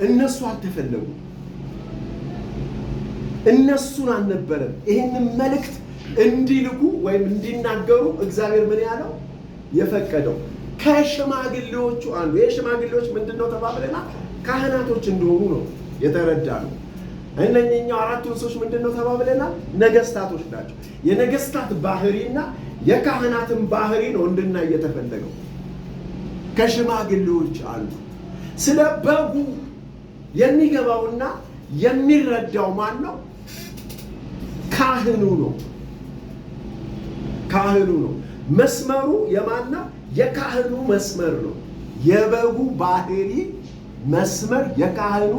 እነሱ አልተፈለጉም። እነሱን አልነበረም ይህንን መልእክት እንዲልኩ ወይም እንዲናገሩ እግዚአብሔር ምን ያለው የፈቀደው ከሽማግሌዎቹ አንዱ። የሽማግሌዎች ምንድነው ተባብለናል? ካህናቶች እንደሆኑ ነው የተረዳነው። እነኚህኛው አራቱ እንስሶች ምንድነው ተባብለናል? ነገስታቶች ናቸው። የነገስታት ባህሪና የካህናትን ባህሪ ነው እንድናይ የተፈለገው። ከሽማግሌዎች አንዱ ስለ በጉ የሚገባውና የሚረዳው ማን ነው? ካህኑ ነው። ካህኑ ነው። መስመሩ የማን ነው? የካህኑ መስመር ነው። የበጉ ባህሪ መስመር የካህኑ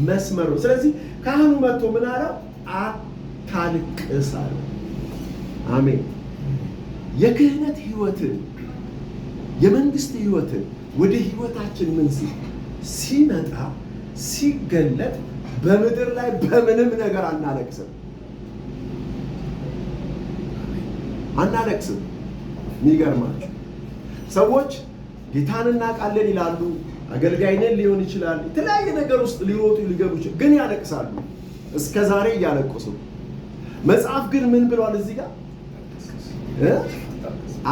መስመር ነው። ስለዚህ ካህኑ መጥቶ ምን አለው? አታልቅስ አለው። አሜን። የክህነት ህይወትን የመንግስት ህይወትን ወደ ህይወታችን ምን ሲመጣ ሲገለጥ በምድር ላይ በምንም ነገር አናለቅስም። የሚገርማችሁ ሰዎች ጌታን እናውቃለን ይላሉ፣ አገልጋይ ነን ሊሆን ይችላል፣ የተለያየ ነገር ውስጥ ሊሮጡ ሊገቡ ይችላል፣ ግን ያለቅሳሉ። እስከ ዛሬ እያለቀሱ። መጽሐፍ ግን ምን ብሏል እዚህ ጋር?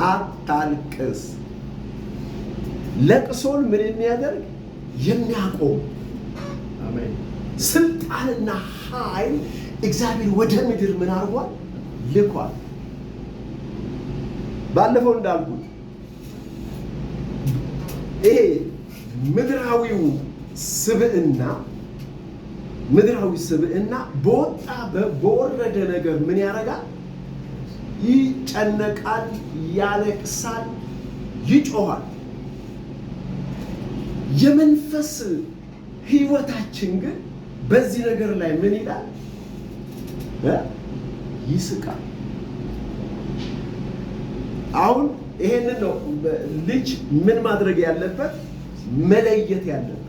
አታልቅስ። ለቅሶን ምን የሚያደርግ የሚያቆም ስልጣንና ኃይል እግዚአብሔር ወደ ምድር ምን አድርጓል? ልኳል። ባለፈው እንዳልኩት ይሄ ምድራዊው ስብዕና በወጣ በወረደ ነገር ምን ያደርጋል? ይጨነቃል፣ ያለቅሳል፣ ይጮሃል። የመንፈስ ህይወታችን ግን በዚህ ነገር ላይ ምን ይላል? ይስቃል። አሁን ይሄንን ነው ልጅ ምን ማድረግ ያለበት? መለየት ያለበት።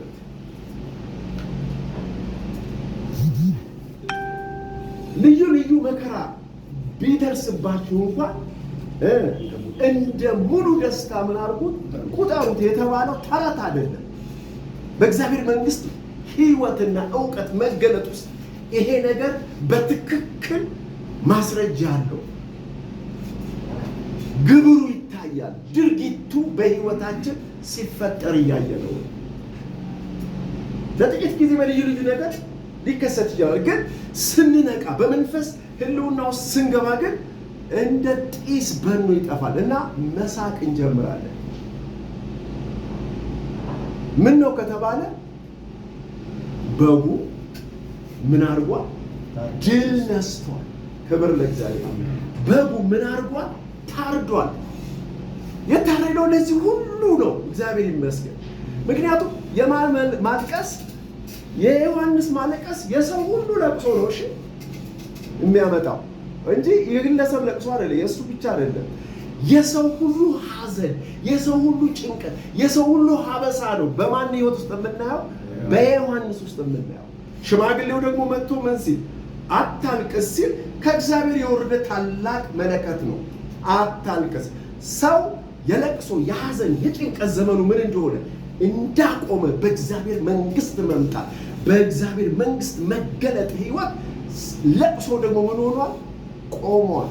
ልዩ ልዩ መከራ ቢደርስባችሁ እንኳን እንደ ሙሉ ደስታ ምን አድርጉት? ቁጠሩት የተባለው ተረት አይደለም። በእግዚአብሔር መንግስት ህይወትና እውቀት መገለጥ ውስጥ ይሄ ነገር በትክክል ማስረጃ አለው። ግብሩ ይታያል። ድርጊቱ በህይወታችን ሲፈጠር እያየ ነው። ለጥቂት ጊዜ በልዩ ልዩ ነገር ሊከሰት ይችላል። ግን ስንነቃ በመንፈስ ህልውና ውስጥ ስንገባ ግን እንደ ጢስ በኖ ይጠፋል እና መሳቅ እንጀምራለን። ምን ነው ከተባለ በጉ ምን አድርጓል? ድል ነስቷል። ክብር ለእግዚአብሔር። በጉ ምን አድርጓል? ታርዷል። የታረደው ለዚህ ሁሉ ነው። እግዚአብሔር ይመስገን። ምክንያቱም ማልቀስ የዮሐንስ ማለቀስ የሰው ሁሉ ለቅሶ ነው እሺ የሚያመጣው እንጂ የግለሰብ ለቅሶ አይደለም። የእሱ ብቻ አይደለም። የሰው ሁሉ ሐዘን፣ የሰው ሁሉ ጭንቀት፣ የሰው ሁሉ ሀበሳ ነው በማን ህይወት ውስጥ የምናየው? በዮሐንስ ውስጥ የምናየው። ሽማግሌው ደግሞ መጥቶ ምን ሲል? አታልቅስ ሲል ከእግዚአብሔር የወረደ ታላቅ መለከት ነው። አታልቅስ። ሰው የለቅሶ የሐዘን የጭንቀት ዘመኑ ምን እንደሆነ እንዳቆመ በእግዚአብሔር መንግስት መምጣት በእግዚአብሔር መንግስት መገለጥ ህይወት ለቅሶ ደግሞ ምን ሆኗል? ቆሟል።